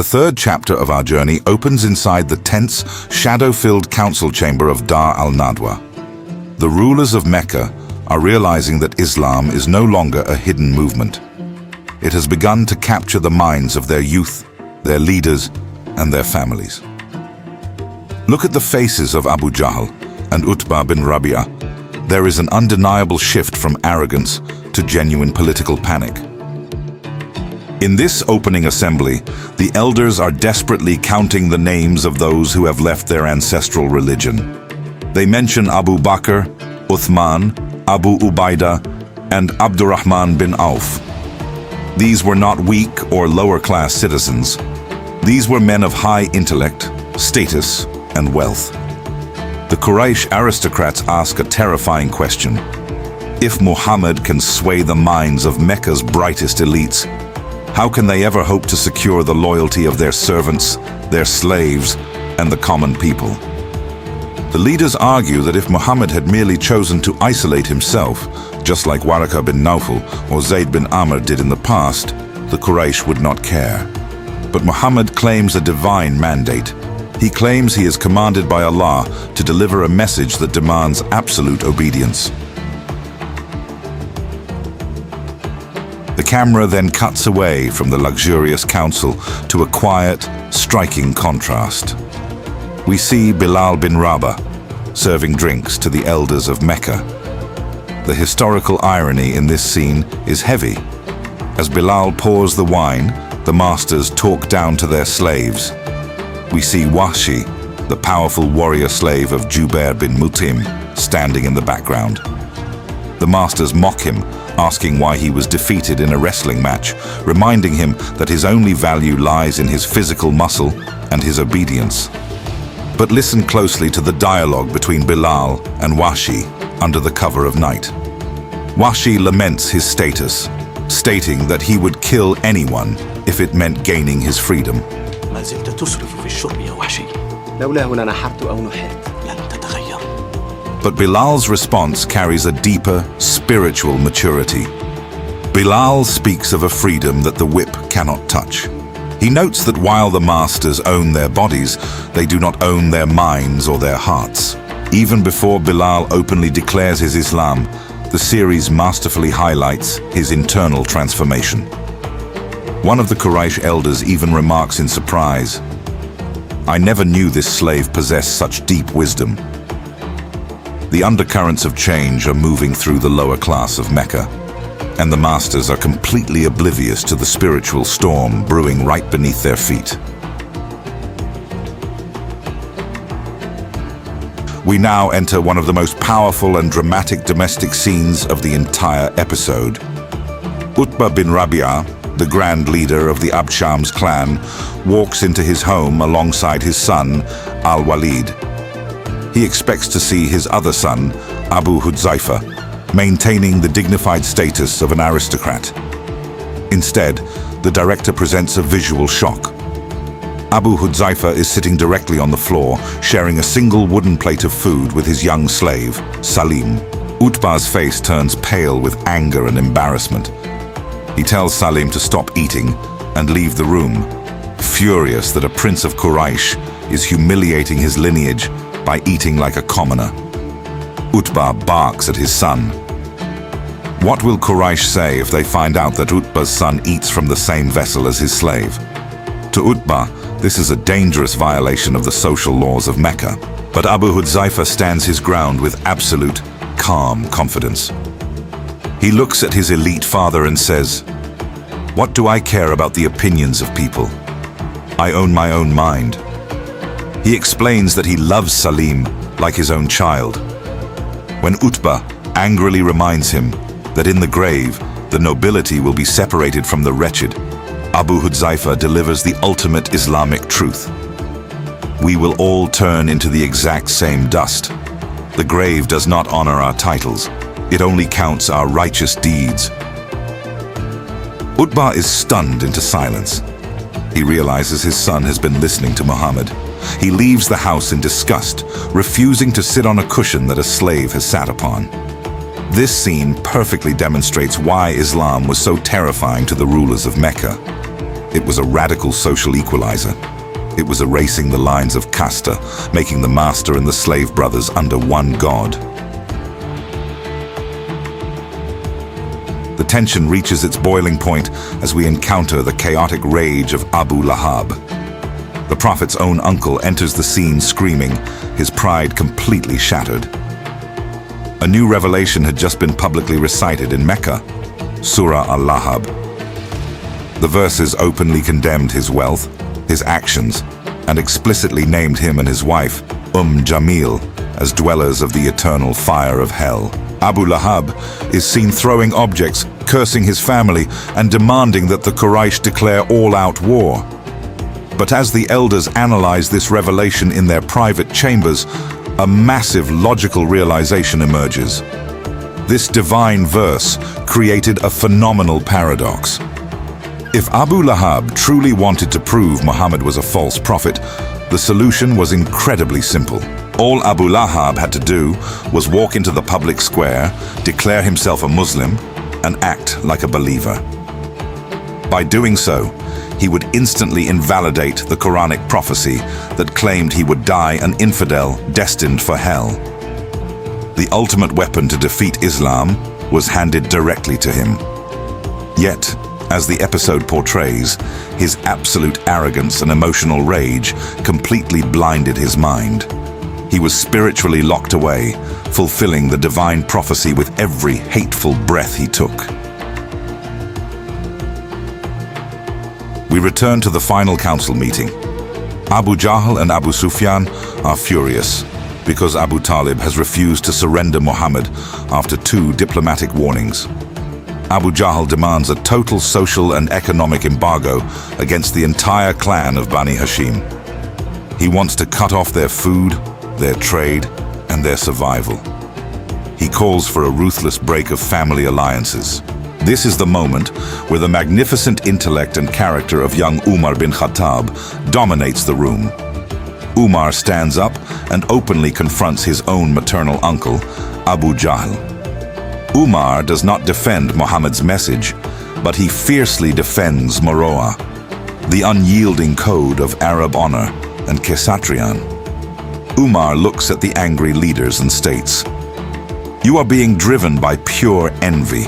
The third chapter of our journey opens inside the tense, shadow-filled council chamber of Dar al-Nadwa. The rulers of Mecca are realizing that Islam is no longer a hidden movement. It has begun to capture the minds of their youth, their leaders, and their families. Look at the faces of Abu Jahl and Utbah bin Rabi'ah. There is an undeniable shift from arrogance to genuine political panic. In this opening assembly, the elders are desperately counting the names of those who have left their ancestral religion. They mention Abu Bakr, Uthman, Abu Ubaidah, and Abdurrahman bin Auf. These were not weak or lower-class citizens. These were men of high intellect, status, and wealth. The Quraish aristocrats ask a terrifying question. If Muhammad can sway the minds of Mecca's brightest elites, how can they ever hope to secure the loyalty of their servants, their slaves, and the common people? The leaders argue that if Muhammad had merely chosen to isolate himself, just like Waraka bin Nawfal or Zayd bin Amr did in the past, the Quraysh would not care. But Muhammad claims a divine mandate. He claims he is commanded by Allah to deliver a message that demands absolute obedience. The camera then cuts away from the luxurious council to a quiet, striking contrast. We see Bilal bin Rabah serving drinks to the elders of Mecca. The historical irony in this scene is heavy. As Bilal pours the wine, the masters talk down to their slaves. We see Wahshi, the powerful warrior slave of Jubair bin Mut'im, standing in the background. The masters mock him, asking why he was defeated in a wrestling match, reminding him that his only value lies in his physical muscle and his obedience. But listen closely to the dialogue between Bilal and Wahshi under the cover of night. Wahshi laments his status, stating that he would kill anyone if it meant gaining his freedom. ما زلت تسرف في الشرب يا وحشي. لولاه لنحرت أو نحرت. لن تتغير. But Bilal's response carries a deeper, spiritual maturity. Bilal speaks of a freedom that the whip cannot touch. He notes that while the masters own their bodies, they do not own their minds or their hearts. Even before Bilal openly declares his Islam, the series masterfully highlights his internal transformation. One of the Quraysh elders even remarks in surprise, "I never knew this slave possessed such deep wisdom." The undercurrents of change are moving through the lower class of Mecca, and the masters are completely oblivious to the spiritual storm brewing right beneath their feet. We now enter one of the most powerful and dramatic domestic scenes of the entire episode. Utbah bin Rabi'ah, the grand leader of the Abd Shams clan, walks into his home alongside his son, Al-Walid. He expects to see his other son, Abu Hudzaifah, maintaining the dignified status of an aristocrat. Instead, the director presents a visual shock. Abu Hudzaifah is sitting directly on the floor, sharing a single wooden plate of food with his young slave, Salim. Utbah's face turns pale with anger and embarrassment. He tells Salim to stop eating and leave the room, furious that a prince of Quraish is humiliating his lineage by eating like a commoner. Utbah barks at his son. What will Quraish say if they find out that Utbah's son eats from the same vessel as his slave? To Utbah, this is a dangerous violation of the social laws of Mecca. But Abu Hudzaifah stands his ground with absolute, calm confidence. He looks at his elite father and says, "What do I care about the opinions of people? I own my own mind." He explains that he loves Salim like his own child. When Utbah angrily reminds him that in the grave, the nobility will be separated from the wretched, Abu Hudzaifah delivers the ultimate Islamic truth. We will all turn into the exact same dust. The grave does not honor our titles. It only counts our righteous deeds. Utbah is stunned into silence. He realizes his son has been listening to Muhammad. He leaves the house in disgust, refusing to sit on a cushion that a slave has sat upon. This scene perfectly demonstrates why Islam was so terrifying to the rulers of Mecca. It was a radical social equalizer. It was erasing the lines of casta, making the master and the slave brothers under one god. The tension reaches its boiling point as we encounter the chaotic rage of Abu Lahab. The Prophet's own uncle enters the scene screaming, his pride completely shattered. A new revelation had just been publicly recited in Mecca, Surah Al-Lahab. The verses openly condemned his wealth, his actions, and explicitly named him and his wife, Jamil, as dwellers of the eternal fire of hell. Abu Lahab is seen throwing objects, cursing his family, and demanding that the Quraish declare all-out war. But as the elders analyze this revelation in their private chambers, a massive logical realization emerges. This divine verse created a phenomenal paradox. If Abu Lahab truly wanted to prove Muhammad was a false prophet, the solution was incredibly simple. All Abu Lahab had to do was walk into the public square, declare himself a Muslim, and act like a believer. By doing so, he would instantly invalidate the Quranic prophecy that claimed he would die an infidel destined for hell. The ultimate weapon to defeat Islam was handed directly to him. Yet, as the episode portrays, his absolute arrogance and emotional rage completely blinded his mind. He was spiritually locked away, fulfilling the divine prophecy with every hateful breath he took. We return to the final council meeting. Abu Jahl and Abu Sufyan are furious because Abu Talib has refused to surrender Muhammad after 2 diplomatic warnings. Abu Jahl demands a total social and economic embargo against the entire clan of Bani Hashim. He wants to cut off their food, their trade, and their survival. He calls for a ruthless break of family alliances. This is the moment where the magnificent intellect and character of young Umar bin Khattab dominates the room. Umar stands up and openly confronts his own maternal uncle, Abu Jahl. Umar does not defend Muhammad's message, but he fiercely defends Moroa, the unyielding code of Arab honor and Kesatrian. Umar looks at the angry leaders and states, "You are being driven by pure envy.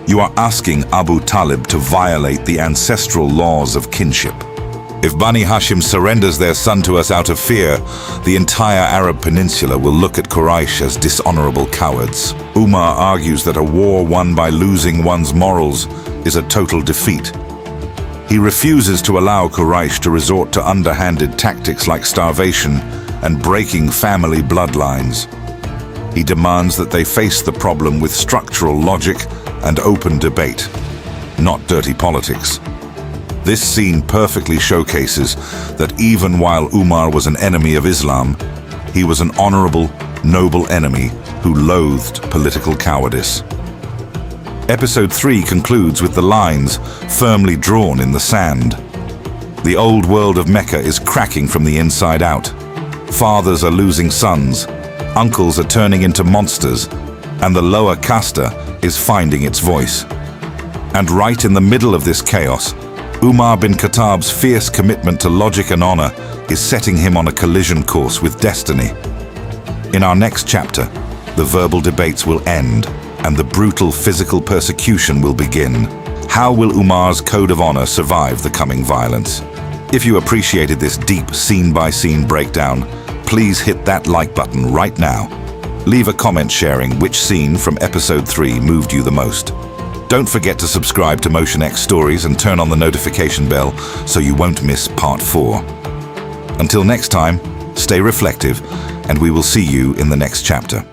You are asking Abu Talib to violate the ancestral laws of kinship. If Bani Hashim surrenders their son to us out of fear, the entire Arab peninsula will look at Quraish as dishonorable cowards." Umar argues that a war won by losing one's morals is a total defeat. He refuses to allow Quraish to resort to underhanded tactics like starvation and breaking family bloodlines. He demands that they face the problem with structural logic and open debate, not dirty politics. This scene perfectly showcases that even while Umar was an enemy of Islam, he was an honorable, noble enemy who loathed political cowardice. Episode 3 concludes with the lines firmly drawn in the sand. The old world of Mecca is cracking from the inside out. Fathers are losing sons, uncles are turning into monsters, and the lower casta is finding its voice. And right in the middle of this chaos, Umar bin Khattab's fierce commitment to logic and honor is setting him on a collision course with destiny. In our next chapter, the verbal debates will end and the brutal physical persecution will begin. How will Umar's code of honor survive the coming violence? If you appreciated this deep scene-by-scene breakdown, please hit that like button right now. Leave a comment sharing which scene from episode 3 moved you the most. Don't forget to subscribe to Motion X Stories and turn on the notification bell so you won't miss part 4. Until next time, stay reflective, and we will see you in the next chapter.